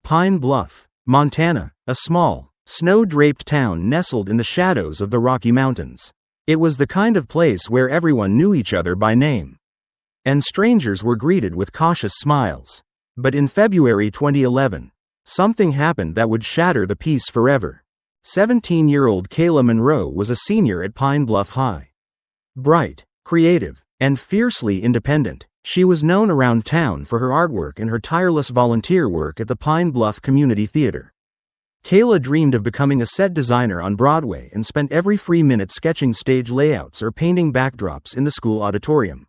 Pine Bluff, Montana, a small, snow-draped town nestled in the shadows of the Rocky Mountains. It was the kind of place where everyone knew each other by name, and strangers were greeted with cautious smiles. But in February 2011, something happened that would shatter the peace forever. 17-year-old Kayla Monroe was a senior at Pine Bluff High. Bright, creative, and fiercely independent, she was known around town for her artwork and her tireless volunteer work at the Pine Bluff Community Theater. Kayla dreamed of becoming a set designer on Broadway and spent every free minute sketching stage layouts or painting backdrops in the school auditorium.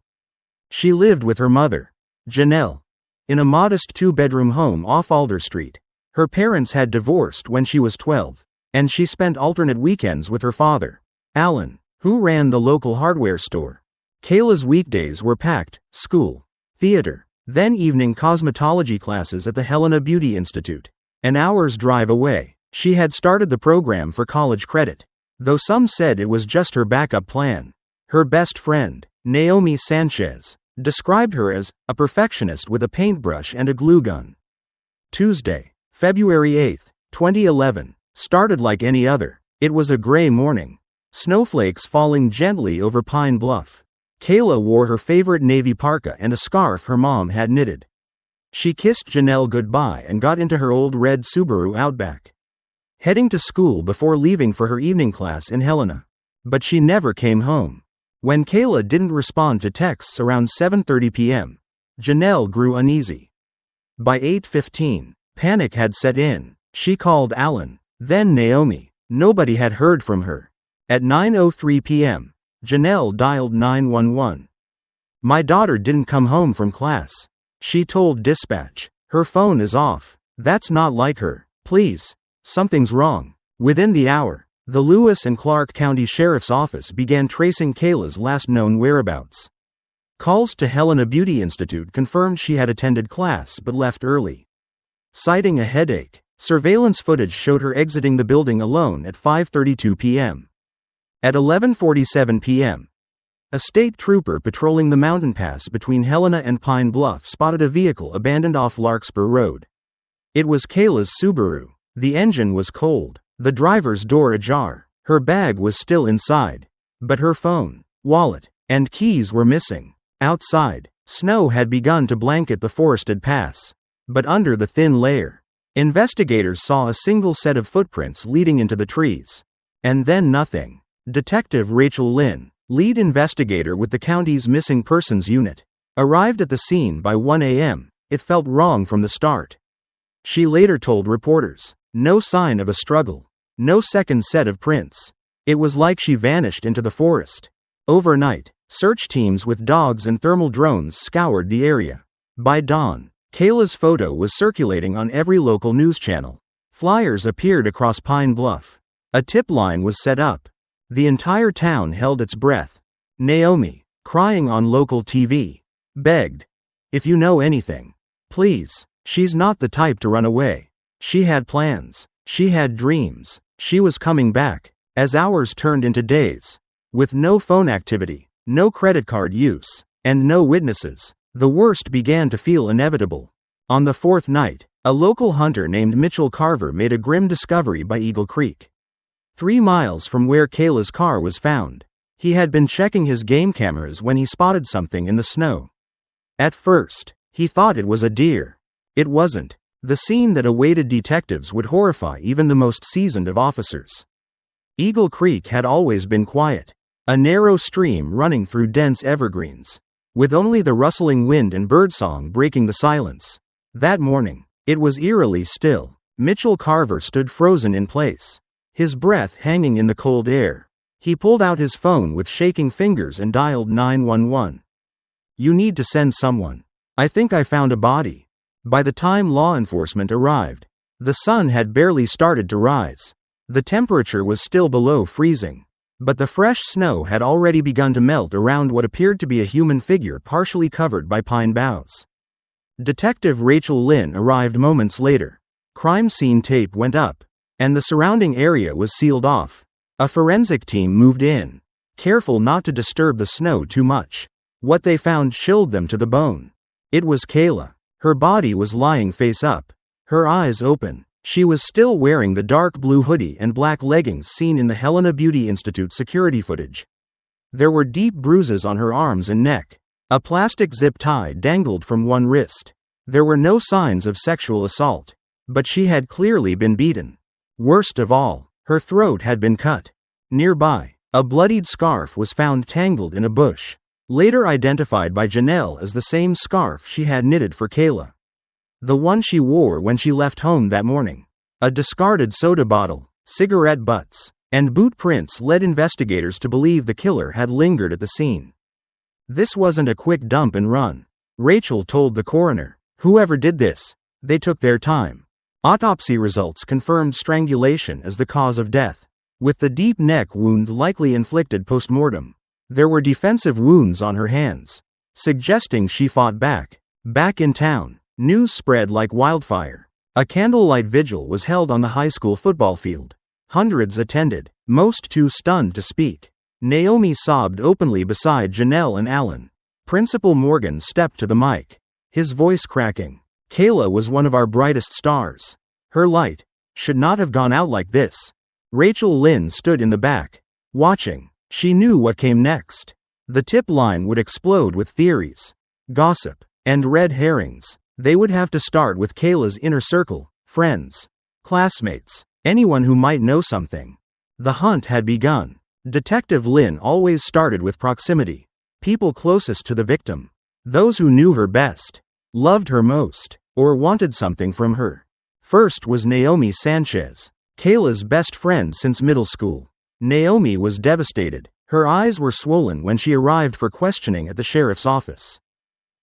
She lived with her mother, Janelle, in a modest two-bedroom home off Alder Street. Her parents had divorced when she was 12, and she spent alternate weekends with her father, Alan, who ran the local hardware store. Kayla's weekdays were packed: school, theater, then evening cosmetology classes at the Helena Beauty Institute. An hour's drive away, she had started the program for college credit, though some said it was just her backup plan. Her best friend, Naomi Sanchez, described her as a perfectionist with a paintbrush and a glue gun. Tuesday, February 8, 2011, started like any other. It was a gray morning, snowflakes falling gently over Pine Bluff. Kayla wore her favorite navy parka and a scarf her mom had knitted. She kissed Janelle goodbye and got into her old red Subaru Outback, heading to school before leaving for her evening class in Helena. But she never came home. When Kayla didn't respond to texts around 7:30 p.m., Janelle grew uneasy. By 8:15, panic had set in. She called Alan, then Naomi. Nobody had heard from her. At 9:03 p.m., Janelle dialed 911. "My daughter didn't come home from class," she told dispatch. "Her phone is off. That's not like her. Please, something's wrong." Within the hour, the Lewis and Clark County Sheriff's Office began tracing Kayla's last known whereabouts. Calls to Helena Beauty Institute confirmed she had attended class but left early, citing a headache. Surveillance footage showed her exiting the building alone at 5:32 p.m. At 11:47 p.m., a state trooper patrolling the mountain pass between Helena and Pine Bluff spotted a vehicle abandoned off Larkspur Road. It was Kayla's Subaru. The engine was cold, the driver's door ajar. Her bag was still inside, but her phone, wallet, and keys were missing. Outside, snow had begun to blanket the forested pass, but under the thin layer, investigators saw a single set of footprints leading into the trees. And then nothing. Detective Rachel Lynn, lead investigator with the county's Missing Persons Unit, arrived at the scene by 1 a.m. It felt wrong from the start. She later told reporters, "No sign of a struggle. No second set of prints. It was like she vanished into the forest." Overnight, search teams with dogs and thermal drones scoured the area. By dawn, Kayla's photo was circulating on every local news channel. Flyers appeared across Pine Bluff. A tip line was set up. The entire town held its breath. Naomi, crying on local TV, begged, "If you know anything, please." She's not the type to run away. She had plans. She had dreams. She was coming back. As hours turned into days, with no phone activity, no credit card use, and no witnesses, the worst began to feel inevitable. On the fourth night, a local hunter named Mitchell Carver made a grim discovery by Eagle Creek, 3 miles from where Kayla's car was found. He had been checking his game cameras when he spotted something in the snow. At first, he thought it was a deer. It wasn't. The scene that awaited detectives would horrify even the most seasoned of officers. Eagle Creek had always been quiet, a narrow stream running through dense evergreens, with only the rustling wind and birdsong breaking the silence. That morning, it was eerily still. Mitchell Carver stood frozen in place, his breath hanging in the cold air. He pulled out his phone with shaking fingers and dialed 911. "You need to send someone. I think I found a body." By the time law enforcement arrived, the sun had barely started to rise. The temperature was still below freezing, but the fresh snow had already begun to melt around what appeared to be a human figure partially covered by pine boughs. Detective Rachel Lynn arrived moments later. Crime scene tape went up, and the surrounding area was sealed off. A forensic team moved in, careful not to disturb the snow too much. What they found chilled them to the bone. It was Kayla. Her body was lying face up, Her eyes open. She was still wearing the dark blue hoodie and black leggings seen in the Helena Beauty Institute security footage. There were deep bruises on her arms and neck. A plastic zip tie dangled from one wrist. There were no signs of sexual assault, but she had clearly been beaten. Worst of all, her throat had been cut. Nearby, a bloodied scarf was found tangled in a bush, later identified by Janelle as the same scarf she had knitted for Kayla. The one she wore when she left home that morning. A discarded soda bottle, cigarette butts, and boot prints led investigators to believe the killer had lingered at the scene. This wasn't a quick dump and run. Rachel told the coroner. Whoever did this, they took their time. Autopsy results confirmed strangulation as the cause of death, with the deep neck wound likely inflicted post-mortem. There were defensive wounds on her hands, suggesting she fought back. Back in town, news spread like wildfire. A candlelight vigil was held on the high school football field. Hundreds attended, most too stunned to speak. Naomi sobbed openly beside Janelle and Alan. Principal Morgan stepped to the mic, his voice cracking. Kayla was one of our brightest stars. Her light should not have gone out like this. Rachel Lynn stood in the back, watching. She knew what came next. The tip line would explode with theories, gossip, and red herrings. They would have to start with Kayla's inner circle, friends, classmates, anyone who might know something. The hunt had begun. Detective Lynn always started with proximity. People closest to the victim. Those who knew her best, loved her most, or wanted something from her. First was Naomi Sanchez, Kayla's best friend since middle school. Naomi was devastated. Her eyes were swollen when she arrived for questioning at the sheriff's office.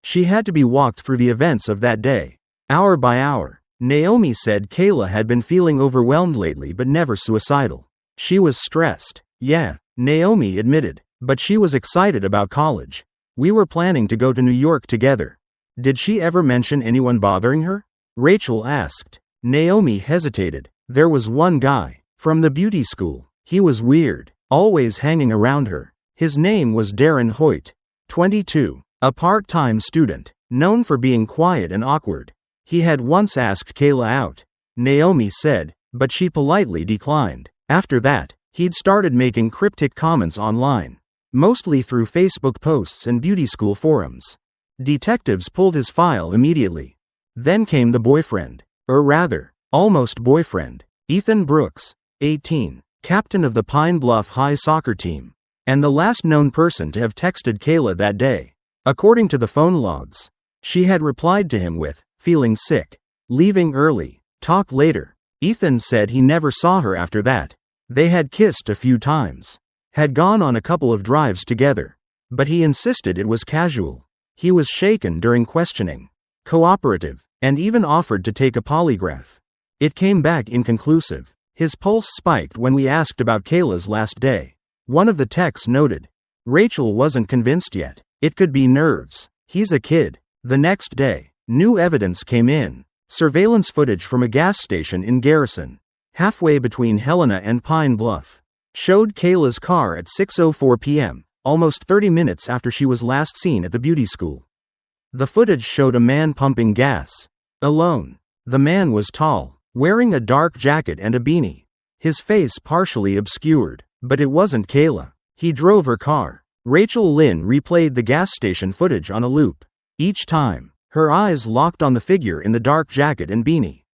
She had to be walked through the events of that day, hour by hour. Naomi said Kayla had been feeling overwhelmed lately but never suicidal. She was stressed. Yeah, Naomi admitted, but she was excited about college. We were planning to go to New York together. Did she ever mention anyone bothering her? Rachel asked. Naomi hesitated. There was one guy, from the beauty school. He was weird, always hanging around her. His name was Darren Hoyt, 22. A part-time student, known for being quiet and awkward. He had once asked Kayla out, Naomi said, but she politely declined. After that, he'd started making cryptic comments online, mostly through Facebook posts and beauty school forums. Detectives pulled his file immediately. Then came the boyfriend, or rather, almost boyfriend, Ethan Brooks, 18, captain of the Pine Bluff High soccer team, and the last known person to have texted Kayla that day. According to the phone logs, she had replied to him with, feeling sick, leaving early, talk later. Ethan said he never saw her after that. They had kissed a few times, had gone on a couple of drives together, but he insisted it was casual. He was shaken during questioning, cooperative, and even offered to take a polygraph. It came back inconclusive. His pulse spiked when we asked about Kayla's last day. One of the techs noted. Rachel wasn't convinced yet. It could be nerves. He's a kid. The next day, new evidence came in. Surveillance footage from a gas station in Garrison, halfway between Helena and Pine Bluff, showed Kayla's car at 6:04 p.m., almost 30 minutes after she was last seen at the beauty school. The footage showed a man pumping gas, alone. The man was tall, wearing a dark jacket and a beanie, his face partially obscured, but it wasn't Kayla. He drove her car. Rachel Lynn replayed the gas station footage on a loop. Each time, her eyes locked on the figure in the dark jacket and beanie.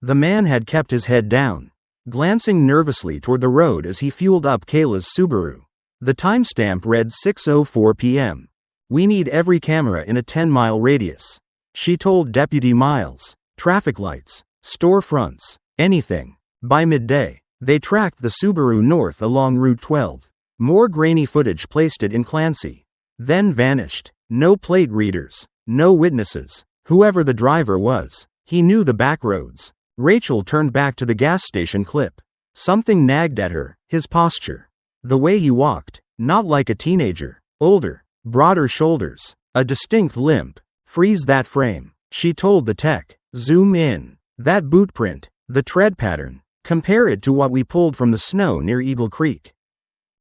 The man had kept his head down, glancing nervously toward the road as he fueled up Kayla's Subaru. The timestamp read 6:04 p.m. We need every camera in a 10-mile radius, she told Deputy Miles. Traffic lights, storefronts, anything. By midday, they tracked the Subaru north along Route 12. More grainy footage placed it in Clancy, then vanished. No plate readers, no witnesses. Whoever the driver was, he knew the back roads. Rachel turned back to the gas station clip. Something nagged at her, his posture. The way he walked, not like a teenager, older, broader shoulders, a distinct limp. Freeze that frame, she told the tech. Zoom in. That boot print, the tread pattern. Compare it to what we pulled from the snow near Eagle Creek.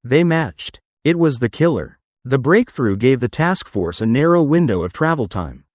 They matched. It was the killer. The breakthrough gave the task force a narrow window of travel time.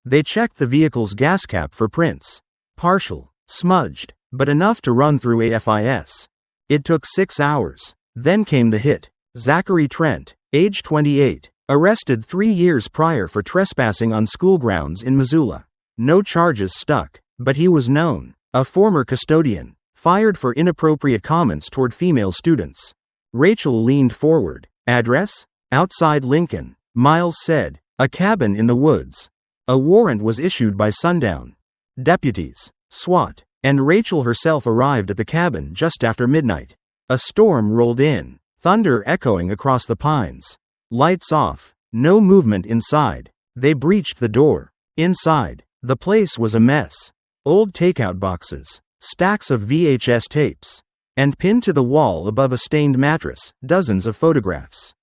They checked the vehicle's gas cap for prints. Partial, smudged, but enough to run through AFIS. It took 6 hours. Then came the hit. Zachary Trent, age 28, arrested 3 years prior for trespassing on school grounds in Missoula. No charges stuck, but he was known. A former custodian, fired for inappropriate comments toward female students. Rachel leaned forward. Address? Outside Lincoln. Miles said. A cabin in the woods. A warrant was issued by sundown. Deputies, SWAT, and Rachel herself arrived at the cabin just after midnight. A storm rolled in, thunder echoing across the pines. Lights off, no movement inside. They breached the door. Inside, the place was a mess. Old takeout boxes, stacks of VHS tapes, and pinned to the wall above a stained mattress, dozens of photographs.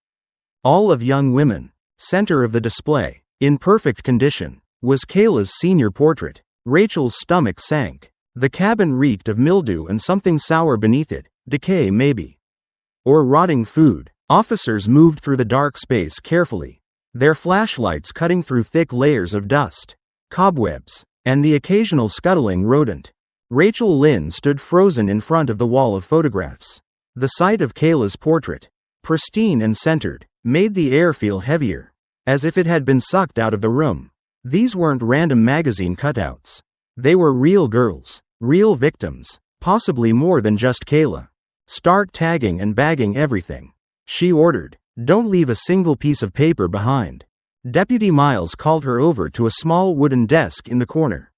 All of young women. Center of the display, in perfect condition, was Kayla's senior portrait. Rachel's stomach sank. The cabin reeked of mildew and something sour beneath it, decay maybe. Or rotting food. Officers moved through the dark space carefully, their flashlights cutting through thick layers of dust, cobwebs, and the occasional scuttling rodent. Rachel Lynn stood frozen in front of the wall of photographs. The sight of Kayla's portrait, pristine and centered, made the air feel heavier, as if it had been sucked out of the room. These weren't random magazine cutouts. They were real girls, real victims, possibly more than just Kayla. Start tagging and bagging everything, she ordered. Don't leave a single piece of paper behind. Deputy Miles called her over to a small wooden desk in the corner.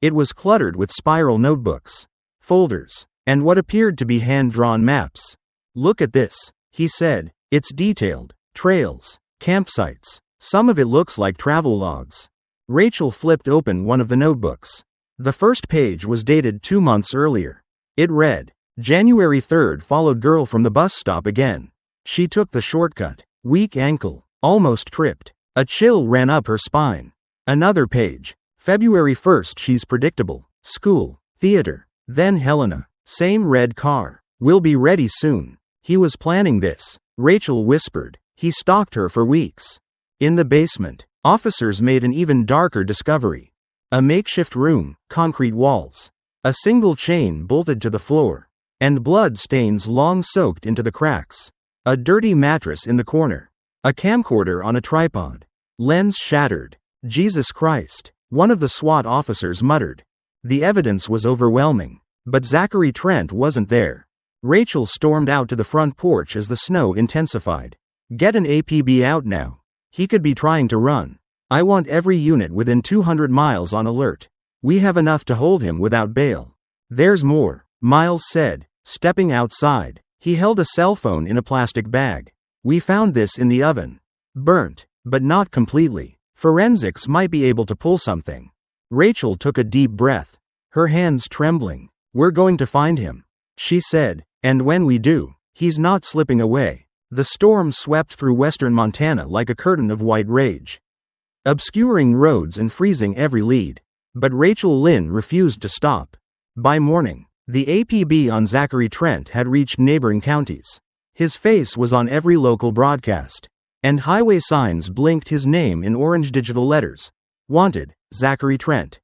It was cluttered with spiral notebooks, folders, and what appeared to be hand-drawn maps. Look at this, he said. It's detailed. Trails, campsites. Some of it looks like travel logs. Rachel flipped open one of the notebooks. The first page was dated 2 months earlier. It read, January 3rd followed girl from the bus stop again. She took the shortcut. Weak ankle. Almost tripped. A chill ran up her spine. Another page. February 1st she's predictable. School. Theater. Then Helena. Same red car. We'll be ready soon. He was planning this, Rachel whispered. He stalked her for weeks. In the basement, officers made an even darker discovery. A makeshift room, concrete walls, a single chain bolted to the floor, and blood stains long soaked into the cracks. A dirty mattress in the corner. A camcorder on a tripod. Lens shattered. Jesus Christ, one of the SWAT officers muttered. The evidence was overwhelming, but Zachary Trent wasn't there. Rachel stormed out to the front porch as the snow intensified. Get an APB out now. He could be trying to run. I want every unit within 200 miles on alert. We have enough to hold him without bail. There's more, Miles said, stepping outside. He held a cell phone in a plastic bag. We found this in the oven. Burnt, but not completely. Forensics might be able to pull something. Rachel took a deep breath, her hands trembling. We're going to find him, she said, and when we do, he's not slipping away. The storm swept through western Montana like a curtain of white rage, obscuring roads and freezing every lead. But Rachel Lynn refused to stop. By morning, the APB on Zachary Trent had reached neighboring counties. His face was on every local broadcast, and highway signs blinked his name in orange digital letters. Wanted, Zachary Trent.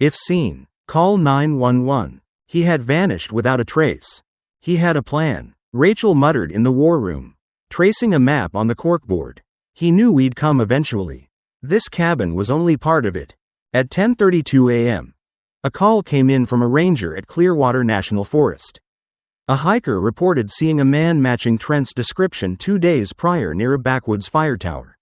If seen, call 911. He had vanished without a trace. He had a plan, Rachel muttered in the war room, tracing a map on the corkboard. He knew we'd come eventually. This cabin was only part of it. At 10:32 a.m., a call came in from a ranger at Clearwater National Forest. A hiker reported seeing a man matching Trent's description 2 days prior near a backwoods fire tower.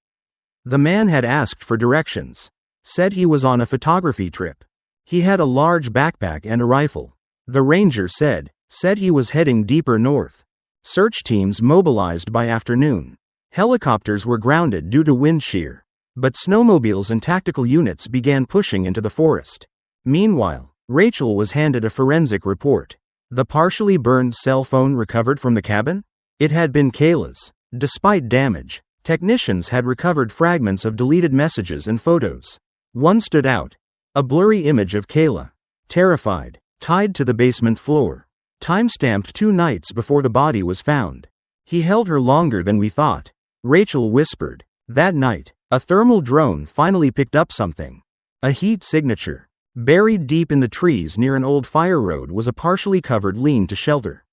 The man had asked for directions, said he was on a photography trip. He had a large backpack and a rifle. The ranger said he was heading deeper north. Search teams mobilized by afternoon. Helicopters were grounded due to wind shear, but snowmobiles and tactical units began pushing into the forest. Meanwhile, Rachel was handed a forensic report. The partially burned cell phone recovered from the cabin? It had been Kayla's. Despite damage, technicians had recovered fragments of deleted messages and photos. One stood out, a blurry image of Kayla, terrified, tied to the basement floor. Timestamped 2 nights before the body was found. He held her longer than we thought, Rachel whispered. That night, a thermal drone finally picked up something. A heat signature. Buried deep in the trees near an old fire road was a partially covered lean-to shelter.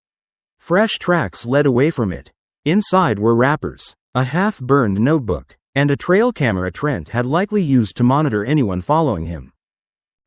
Fresh tracks led away from it. Inside were wrappers, a half-burned notebook, and a trail camera Trent had likely used to monitor anyone following him.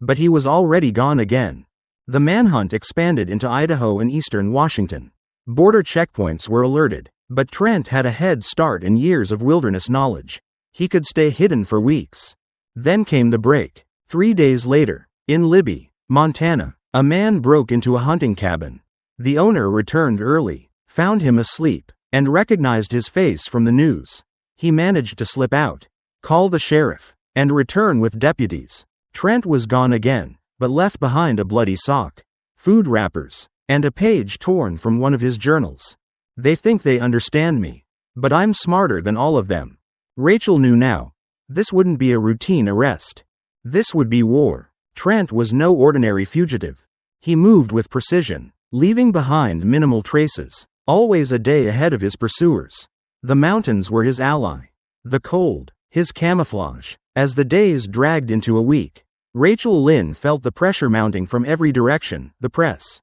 But he was already gone again. The manhunt expanded into Idaho and eastern Washington. Border checkpoints were alerted, but Trent had a head start in years of wilderness knowledge. He could stay hidden for weeks. Then came the break. 3 days later, in Libby, Montana, a man broke into a hunting cabin. The owner returned early, found him asleep, and recognized his face from the news. He managed to slip out, call the sheriff, and return with deputies. Trent was gone again, but left behind a bloody sock, food wrappers, and a page torn from one of his journals. They think they understand me, but I'm smarter than all of them. Rachel knew now. This wouldn't be a routine arrest. This would be war. Trent was no ordinary fugitive. He moved with precision, leaving behind minimal traces, always a day ahead of his pursuers. The mountains were his ally. The cold, his camouflage. As the days dragged into a week, Rachel Lynn felt the pressure mounting from every direction: the press,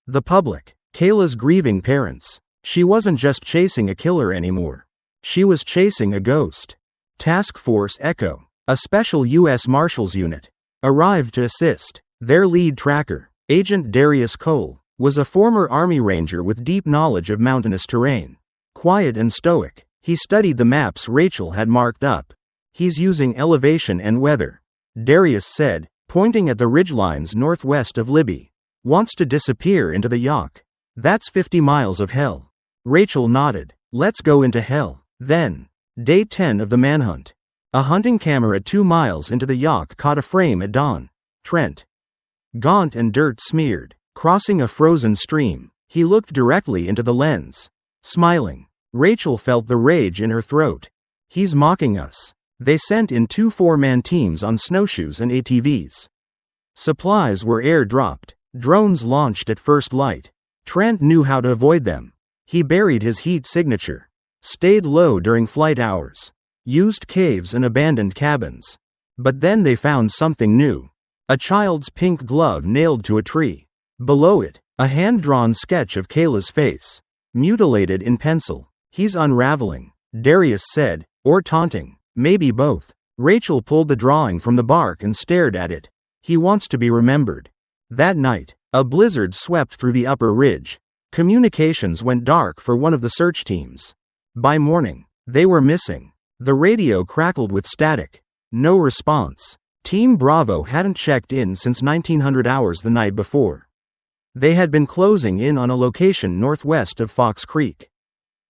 the public, Kayla's grieving parents. She wasn't just chasing a killer anymore. She was chasing a ghost. Task Force Echo, a special U.S. Marshals unit, arrived to assist. Their lead tracker, Agent Darius Cole, was a former Army Ranger with deep knowledge of mountainous terrain. Quiet and stoic, he studied the maps Rachel had marked up. He's using elevation and weather, Darius said, pointing at the ridgelines northwest of Libby. Wants to disappear into the Yaak. That's 50 miles of hell. Rachel nodded. Let's go into hell. Then, day 10 of the manhunt. A hunting camera 2 miles into the Yaak caught a frame at dawn. Trent, gaunt and dirt-smeared, crossing a frozen stream. He looked directly into the lens, smiling. Rachel felt the rage in her throat. He's mocking us. They sent in 2 4-man teams on snowshoes and ATVs. Supplies were air-dropped, drones launched at first light. Trent knew how to avoid them. He buried his heat signature, stayed low during flight hours, used caves and abandoned cabins. But then they found something new. A child's pink glove nailed to a tree. Below it, a hand-drawn sketch of Kayla's face, mutilated in pencil. He's unraveling, Darius said, or taunting. Maybe both. Rachel pulled the drawing from the bark and stared at it. He wants to be remembered. That night, a blizzard swept through the upper ridge. Communications went dark for one of the search teams. By morning, they were missing. The radio crackled with static. No response. Team Bravo hadn't checked in since 1900 hours the night before. They had been closing in on a location northwest of Fox Creek,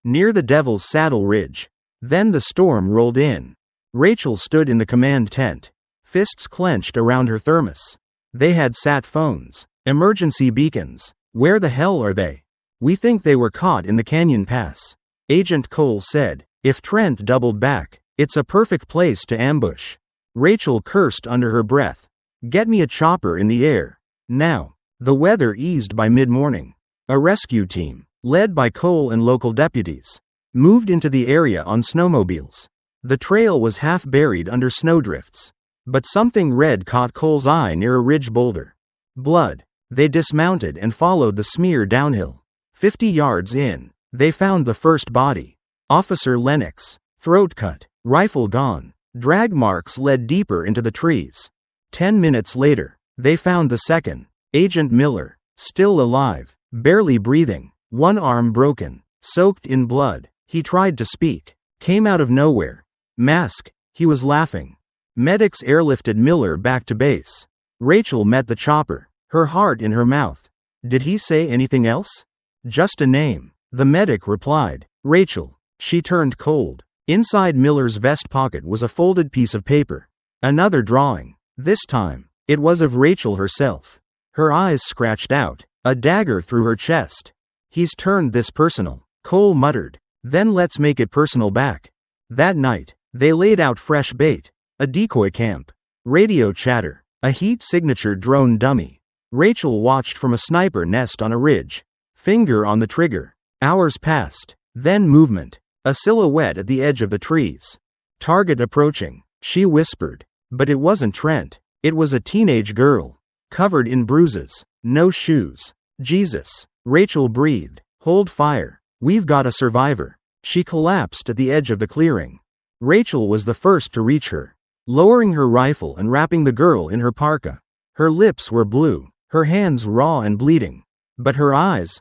near the Devil's Saddle Ridge. Then the storm rolled in. Rachel stood in the command tent, fists clenched around her thermos. They had sat phones, emergency beacons. Where the hell are they? We think they were caught in the Canyon Pass, Agent Cole said. If Trent doubled back, it's a perfect place to ambush. Rachel cursed under her breath. Get me a chopper in the air. Now. The weather eased by mid-morning. A rescue team, led by Cole and local deputies, moved into the area on snowmobiles. The trail was half buried under snowdrifts. But something red caught Cole's eye near a ridge boulder. Blood. They dismounted and followed the smear downhill. 50 yards in, they found the first body. Officer Lennox. Throat cut, rifle gone. Drag marks led deeper into the trees. 10 minutes later, they found the second. Agent Miller, still alive, barely breathing, one arm broken, soaked in blood. He tried to speak, came out of nowhere. Mask, he was laughing. Medics airlifted Miller back to base. Rachel met the chopper, her heart in her mouth. Did he say anything else? Just a name. The medic replied. Rachel. She turned cold. Inside Miller's vest pocket was a folded piece of paper. Another drawing. This time, it was of Rachel herself. Her eyes scratched out, a dagger through her chest. He's turned this personal, Cole muttered. Then let's make it personal back. That night, they laid out fresh bait. A decoy camp. Radio chatter. A heat signature drone dummy. Rachel watched from a sniper nest on a ridge. Finger on the trigger. Hours passed. Then movement. A silhouette at the edge of the trees. Target approaching. She whispered. But it wasn't Trent. It was a teenage girl, covered in bruises, no shoes. Jesus. Rachel breathed. Hold fire. We've got a survivor. She collapsed at the edge of the clearing. Rachel was the first to reach her, lowering her rifle and wrapping the girl in her parka. Her lips were blue, her hands raw and bleeding. But her eyes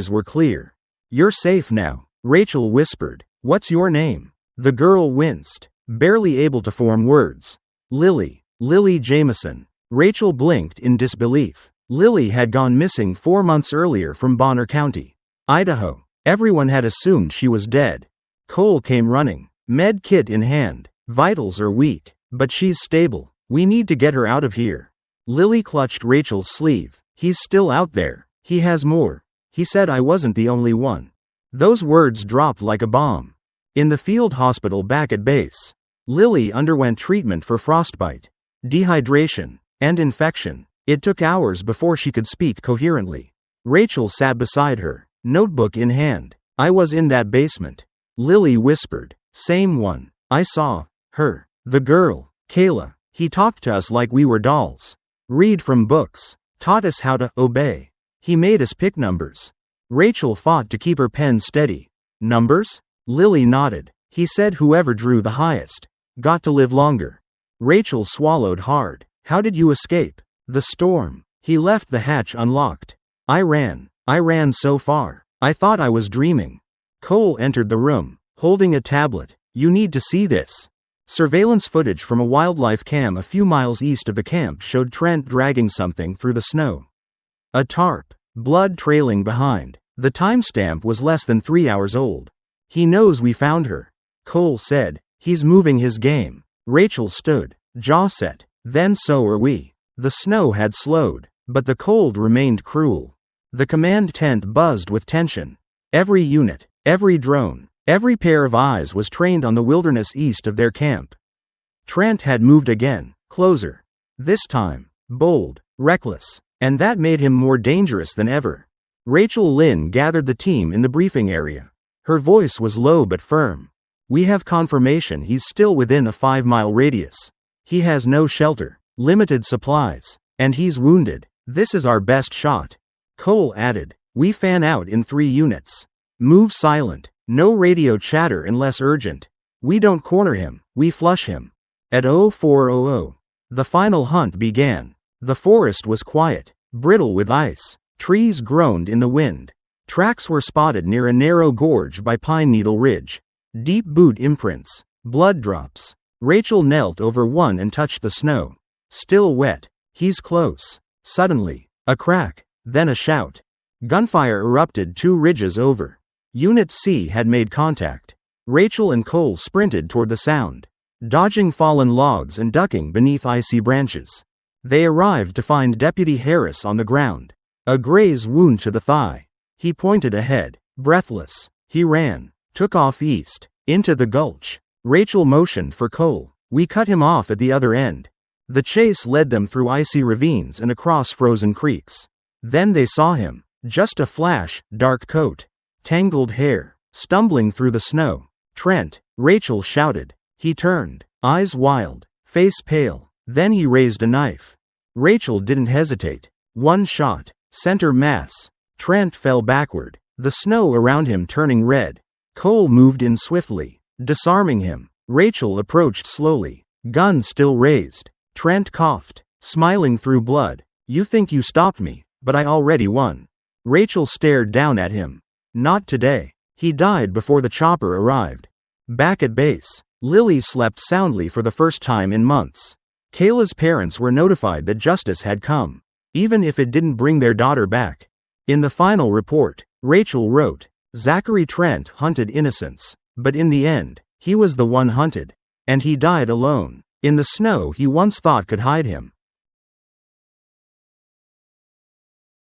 were clear. You're safe now, Rachel whispered. What's your name? The girl winced, barely able to form words. Lily Jameson. Rachel blinked in disbelief. Lily had gone missing 4 months earlier from Bonner County, Idaho. Everyone had assumed she was dead. Cole came running, med kit in hand. Vitals are weak, but she's stable. We need to get her out of here. Lily clutched Rachel's sleeve. He's still out there. He has more. He said I wasn't the only one. Those words dropped like a bomb. In the field hospital back at base, Lily underwent treatment for frostbite, dehydration, and infection. It took hours before she could speak coherently. Rachel sat beside her, notebook in hand. I was in that basement. Lily whispered. Same one. I saw her. The girl, Kayla. He talked to us like we were dolls. Read from books. Taught us how to obey. He made us pick numbers. Rachel fought to keep her pen steady. Numbers? Lily nodded. He said whoever drew the highest got to live longer. Rachel swallowed hard. How did you escape? The storm. He left the hatch unlocked. I ran so far. I thought I was dreaming. Cole entered the room, holding a tablet. You need to see this. Surveillance footage from a wildlife cam a few miles east of the camp showed Trent dragging something through the snow. A tarp, blood trailing behind. The timestamp was less than 3 hours old. He knows we found her, Cole said. He's moving his game. Rachel stood, jaw set. Then so are we. The snow had slowed, but the cold remained cruel. The command tent buzzed with tension. Every unit, every drone, every pair of eyes was trained on the wilderness east of their camp. Trent had moved again, closer. This time, bold, reckless, and that made him more dangerous than ever. Rachel Lynn gathered the team in the briefing area. Her voice was low but firm. We have confirmation he's still within a 5-mile radius. He has no shelter, limited supplies, and he's wounded. This is our best shot. Cole added. We fan out in 3 units. Move silent. No radio chatter unless urgent. We don't corner him, we flush him. At 0400, the final hunt began. The forest was quiet, brittle with ice. Trees groaned in the wind. Tracks were spotted near a narrow gorge by Pine Needle Ridge. Deep boot imprints, blood drops. Rachel knelt over one and touched the snow. Still wet. He's close. Suddenly, a crack, then a shout. Gunfire erupted 2 ridges over. Unit C had made contact. Rachel and Cole sprinted toward the sound, dodging fallen logs and ducking beneath icy branches. They arrived to find Deputy Harris on the ground, a graze wound to the thigh. He pointed ahead, breathless. He ran, took off east, into the gulch. Rachel motioned for Cole. We cut him off at the other end. The chase led them through icy ravines and across frozen creeks. Then they saw him, just a flash, dark coat, tangled hair, stumbling through the snow. Trent, Rachel shouted. He turned, eyes wild, face pale. Then he raised a knife. Rachel didn't hesitate. One shot, center mass. Trent fell backward, the snow around him turning red. Cole moved in swiftly, disarming him. Rachel approached slowly, gun still raised. Trent coughed, smiling through blood. You think you stopped me, but I already won. Rachel stared down at him. Not today. He died before the chopper arrived. Back at base, Lily slept soundly for the first time in months. Kayla's parents were notified that justice had come, even if it didn't bring their daughter back. In the final report, Rachel wrote, Zachary Trent hunted innocents, but in the end, he was the one hunted. And he died alone, in the snow he once thought could hide him.